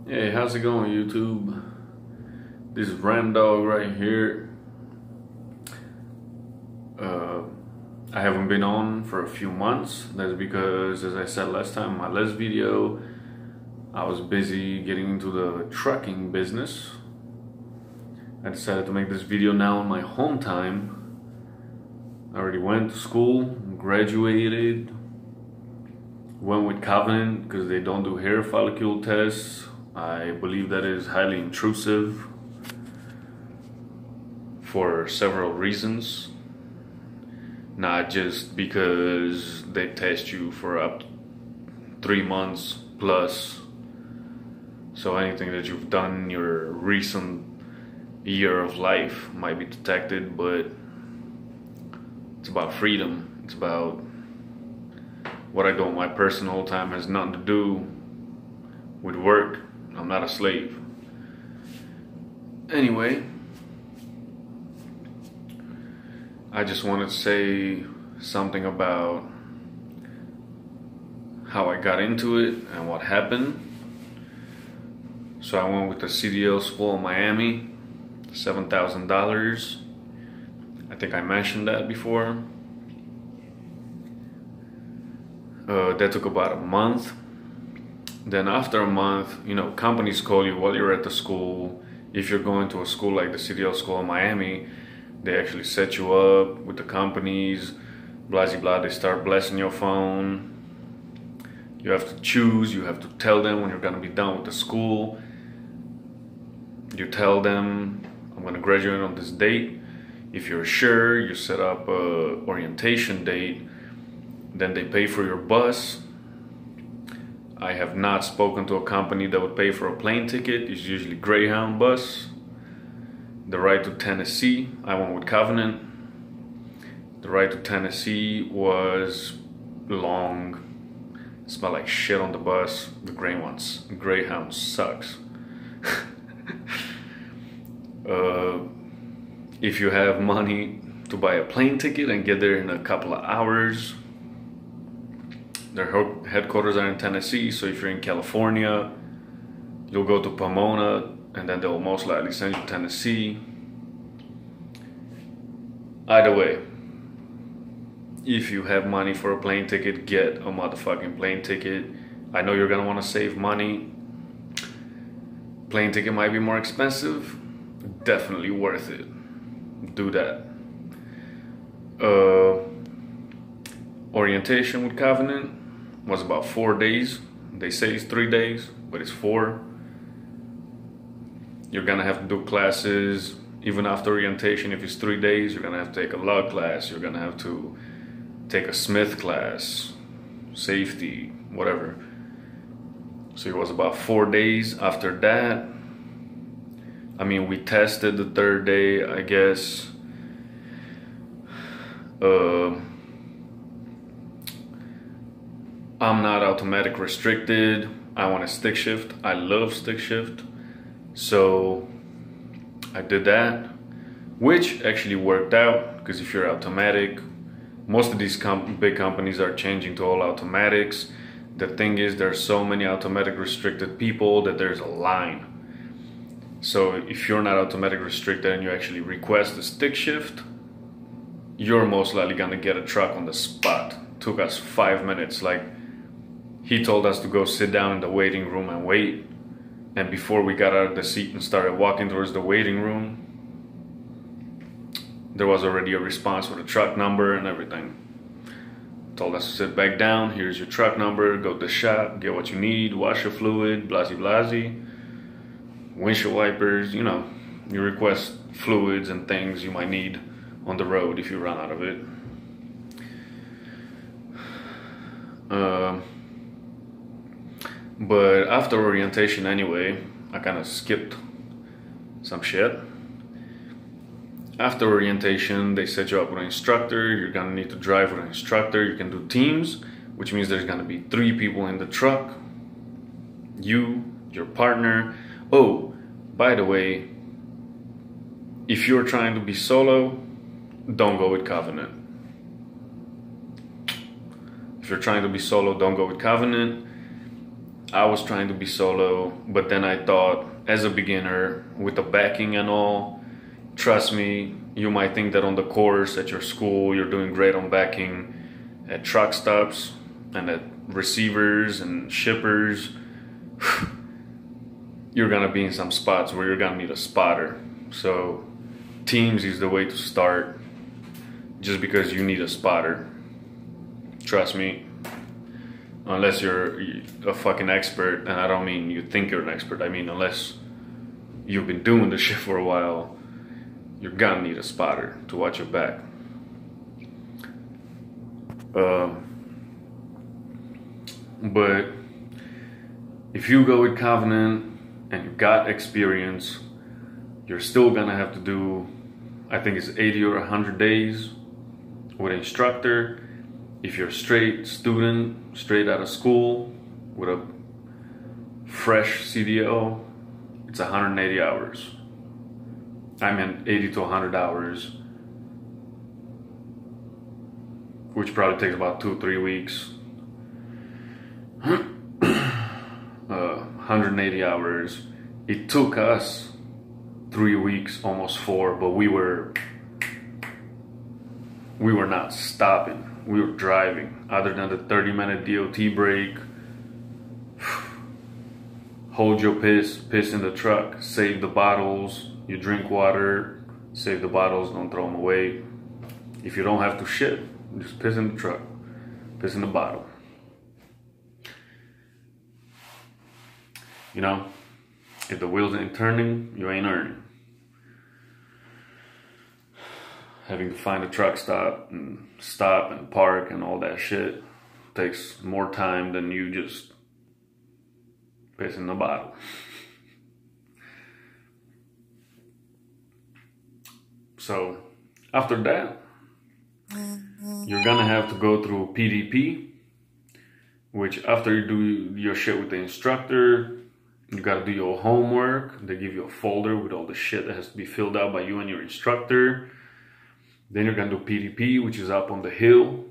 Hey, how's it going, YouTube? This is Ramdog right here. Uh, I haven't been on for a few months. That's because, as I said last time in my last video, I was busy getting into the trucking business. I decided to make this video now in my home time. I already went to school, graduated, went with Covenant because they don't do hair follicle tests. I believe that is highly intrusive for several reasons. Not just because they test you for up to 3 months plus. So anything that you've done in your recent year of life might be detected, but it's about freedom. It's about what I do in my personal time has nothing to do with work. I'm not a slave. Anyway, I just wanted to say something about how I got into it and what happened. So I went with the CDL school in Miami, $7,000. I think I mentioned that before. That took about a month. Then after a month, companies call you while you're at the school. If you're going to a school like the CDL school in Miami, they actually set you up with the companies, blah, blah, blah. They start blessing your phone. You have to choose, you have to tell them when you're gonna be done with the school. You tell them, I'm gonna graduate on this date. If you're sure, you set up a orientation date. Then they pay for your bus. I have not spoken to a company that would pay for a plane ticket. It's usually Greyhound bus. The ride to Tennessee, I went with Covenant. The ride to Tennessee was long. It smelled like shit on the bus. The Greyhound sucks. If you have money to buy a plane ticket and get there in a couple of hours, their headquarters are in Tennessee, so if you're in California, you'll go to Pomona, and then they'll most likely send you to Tennessee. Either way, if you have money for a plane ticket, get a motherfucking plane ticket. I know you're gonna wanna save money. Plane ticket might be more expensive. Definitely worth it. Do that. Orientation with Covenant was about 4 days. They say it's 3 days, but it's 4. You're gonna have to do classes even after orientation. If it's 3 days, you're gonna have to take a law class. You're gonna have to take a Smith class, safety, whatever. So it was about 4 days. After that, we tested the 3rd day, I guess. I'm not automatic restricted. I want a stick shift. I love stick shift. So I did that, which actually worked out, because if you're automatic, most of these big companies are changing to all automatics. The thing is, there's so many automatic restricted people that there's a line. So if you're not automatic restricted and you actually request a stick shift, you're most likely gonna get a truck on the spot. Took us 5 minutes. Like, he told us to go sit down in the waiting room and wait. And before we got out of the seat and started walking towards the waiting room, there was already a response with a truck number and everything. Told us to sit back down. Here's your truck number. Go to the shop, get what you need, washer fluid, blasey blasey, windshield wipers. You request fluids and things you might need on the road if you run out of it. But after orientation anyway, I kind of skipped some shit. After orientation, they set you up with an instructor. You're gonna need to drive with an instructor. You can do teams, which means there's gonna be 3 people in the truck. You, your partner. Oh, by the way, if you're trying to be solo, don't go with Covenant. If you're trying to be solo, don't go with Covenant. I was trying to be solo, but then I thought, as a beginner, with the backing and all, trust me, you might think that on the course at your school you're doing great on backing, at truck stops and at receivers and shippers. You're gonna be in some spots where you're gonna need a spotter. So Teams is the way to start, just because you need a spotter. Trust me. Unless you're a fucking expert, and I don't mean you think you're an expert, I mean unless you've been doing the shit for a while, you're gonna need a spotter to watch your back. But if you go with Covenant and you got experience, you're still gonna have to do, I think it's 80 or 100 days with an instructor. If you're a straight student, straight out of school, with a fresh CDL, it's 180 hours. I meant 80 to 100 hours, which probably takes about 2-3 weeks. 180 hours. It took us 3 weeks, almost 4, but we were not stopping. We were driving, other than the 30-minute DOT break. Hold your piss in the truck, save the bottles, you drink water, save the bottles, don't throw them away. If you don't have to shit, just piss in the truck, piss in the bottle. You know, if the wheels ain't turning, you ain't earning. Having to find a truck stop and park and all that shit takes more time than you just piss in the bottle. So after that, you're gonna have to go through PDP, which after you do your shit with the instructor, you gotta do your homework. They give you a folder with all the shit that has to be filled out by you and your instructor. Then you're gonna do PDP, which is up on the hill.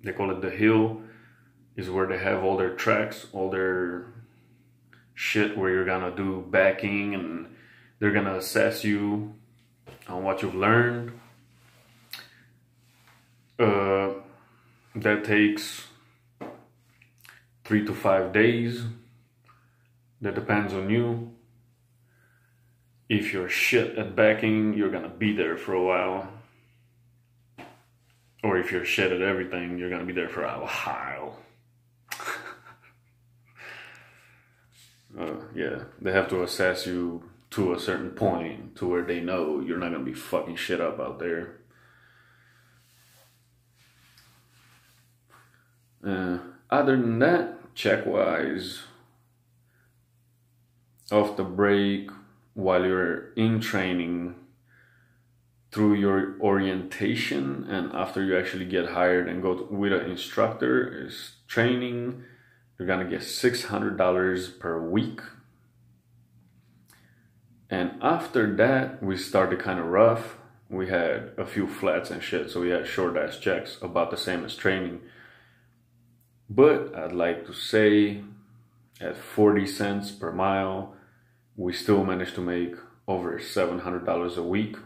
They call it the hill, is where they have all their tracks, all their shit where you're gonna do backing, and they're gonna assess you on what you've learned. That takes 3 to 5 days. That depends on you. If you're shit at backing, you're gonna be there for a while. Or if you're shit at everything, you're gonna be there for a while. Yeah, they have to assess you to a certain point to where they know you're not gonna be fucking shit up out there. Other than that, check-wise, off the break, while you're in training, through your orientation, and after you actually get hired and go with an instructor, is training. You're gonna get $600 per week. And after that, we started kind of rough. We had a few flats and shit, so we had short ass checks, about the same as training. But I'd like to say, at 40 cents per mile, we still managed to make over $700 a week.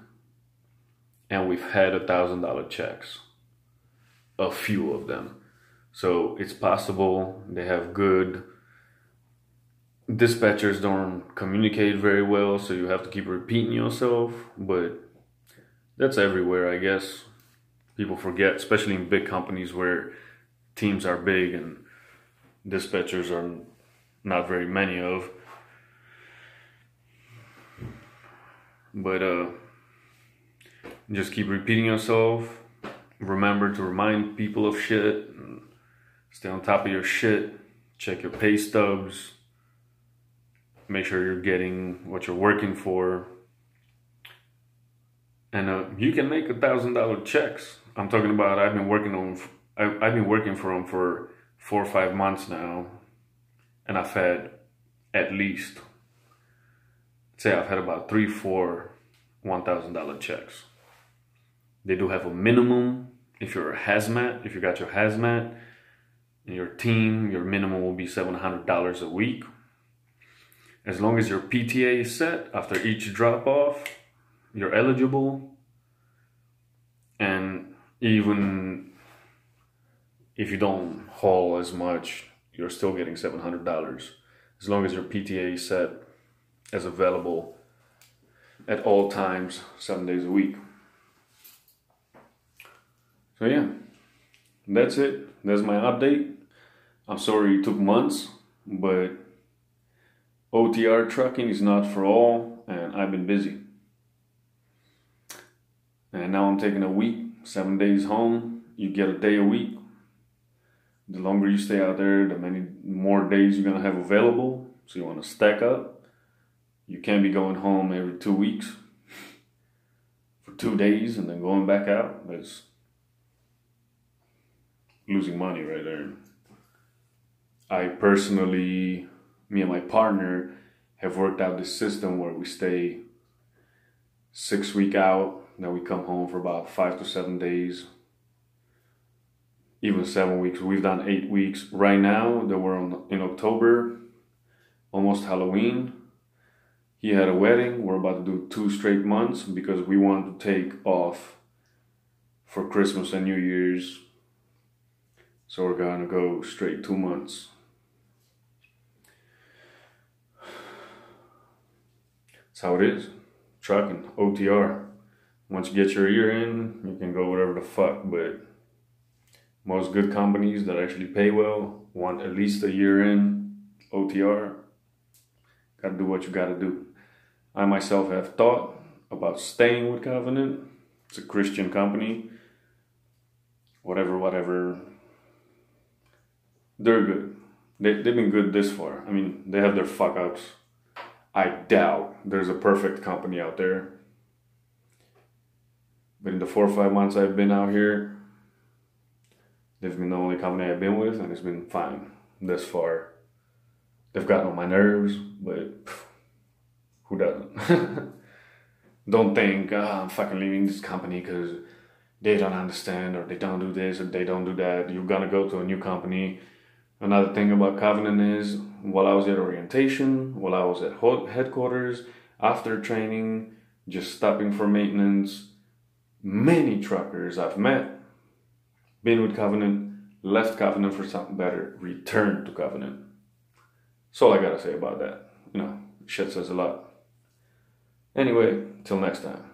And we've had $1,000 checks, a few of them. So it's possible. They have good dispatchers, don't communicate very well, so you have to keep repeating yourself, but that's everywhere, I guess. People forget, especially in big companies where teams are big and dispatchers are not very many of. But just keep repeating yourself. Remember to remind people of shit. And stay on top of your shit. Check your pay stubs. Make sure you're getting what you're working for. And you can make $1,000 checks. I'm talking about, I've been working for them for 4 or 5 months now. And I've had at least, I've had about 3-4 $1,000 checks. They do have a minimum. If you're a hazmat, if you got your hazmat, In your team, your minimum will be $700 a week. As long as your PTA is set after each drop off, you're eligible. And even if you don't haul as much, you're still getting $700. As long as your PTA is set as available at all times, 7 days a week. So yeah, that's it. That's my update. I'm sorry it took months, but OTR trucking is not for all, and I've been busy. And now I'm taking a week, 7 days home. You get a day a week. The longer you stay out there, the many more days you're gonna have available. So you wanna stack up. You can't be going home every 2 weeks for 2 days and then going back out. That's losing money right there. I personally, me and my partner, have worked out this system where we stay 6 weeks out, then we come home for about 5 to 7 days, even 7 weeks. We've done 8 weeks. Right now, that we're in October, almost Halloween. He had a wedding. We're about to do 2 straight months because we want to take off for Christmas and New Year's. So we're gonna go straight 2 months. That's how it is. Trucking, OTR. Once you get your year in, you can go whatever the fuck, but most good companies that actually pay well want at least a year in OTR. Gotta do what you gotta do. I myself have thought about staying with Covenant. It's a Christian company. Whatever. They're good. They've been good this far. I mean, they have their fuck ups. I doubt there's a perfect company out there. But in the 4 or 5 months I've been out here, they've been the only company I've been with, and it's been fine this far. They've gotten on my nerves, but who doesn't? Don't think, I'm fucking leaving this company because they don't understand, or they don't do this, or they don't do that. You're gonna go to a new company. Another thing about Covenant is, while I was at orientation, while I was at headquarters, after training, just stopping for maintenance, many truckers I've met, been with Covenant, left Covenant for something better, returned to Covenant. That's all I gotta say about that. Shit says a lot. Anyway, till next time.